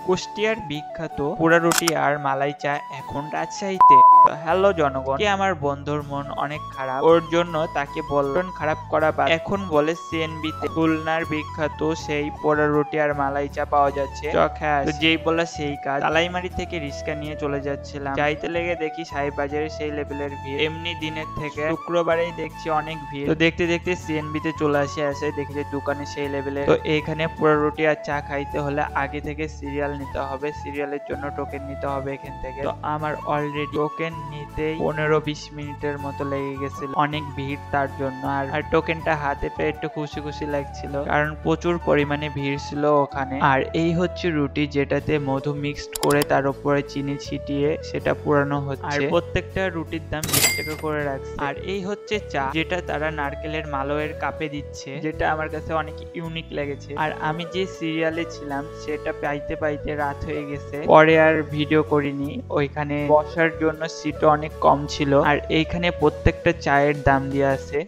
কুষ্টিয়ার বিখ্যাত পোড়া রুটি আর মালাই চা এখন রাজশাহীতে। তো হ্যালো জনগণ, কি আমার বন্ধুর মন অনেক খারাপ, ওর জন্য তাকে বললেন খারাপ করা বাদ। এখন বলে সিএনবি তে খুলনার বিখ্যাত সেই পোড়া রুটি আর মালাই চা পাওয়া যাচ্ছে। তো যেই বলা সেই কাজ, তালাইমারি থেকে রিক্সা নিয়ে চলে যাচ্ছিলাম, যাইতে লেগে দেখি সাহেববাজারে সেই লেভেলের ভিড়। এমনি দিনের থেকে শুক্রবারেই দেখছি অনেক ভিড়। তো দেখতে দেখতে সিএনবি তে চলে আসে দেখি যে দোকানে সেই লেভেলের। তো এখানে পোড়া রুটি আর চা খাইতে হলে আগে থেকে সিরিয়াল নিতে হবে, সিরিয়ালের জন্য টোকেন নিতে হবে এখান থেকে। তো আমার অলরেডি টোকেন নিতেই 15-20 মিনিটের মতো লেগে গেছিল, অনেক ভিড় তার জন্য। আর টোকেনটা হাতে পেয়ে একটু খুশি খুশি লাগছিল, কারণ প্রচুর পরিমাণে ভিড় ছিল ওখানে। আর এই হচ্ছে রুটি, যেটাতে মধু মিক্সড করে তার উপরে চিনি ছিটিয়ে সেটা পুরানো হচ্ছে। আর প্রত্যেকটা রুটির দাম 20 টাকা করে রাখছে। আর এই হচ্ছে চা, যেটা তারা নারকেলের মালয়ের কাপে দিচ্ছে, যেটা আমার কাছে অনেক ইউনিক লেগেছে। আর আমি যে সিরিয়ালে ছিলাম সেটা পাইতে পাইতে রাত হয়ে গেছে, পরে আর ভিডিও করিনি। ওইখানে বসার জন্য সিটও অনেক কম ছিল। আর এইখানে প্রত্যেকটা চায়ের দাম দেওয়া আছে।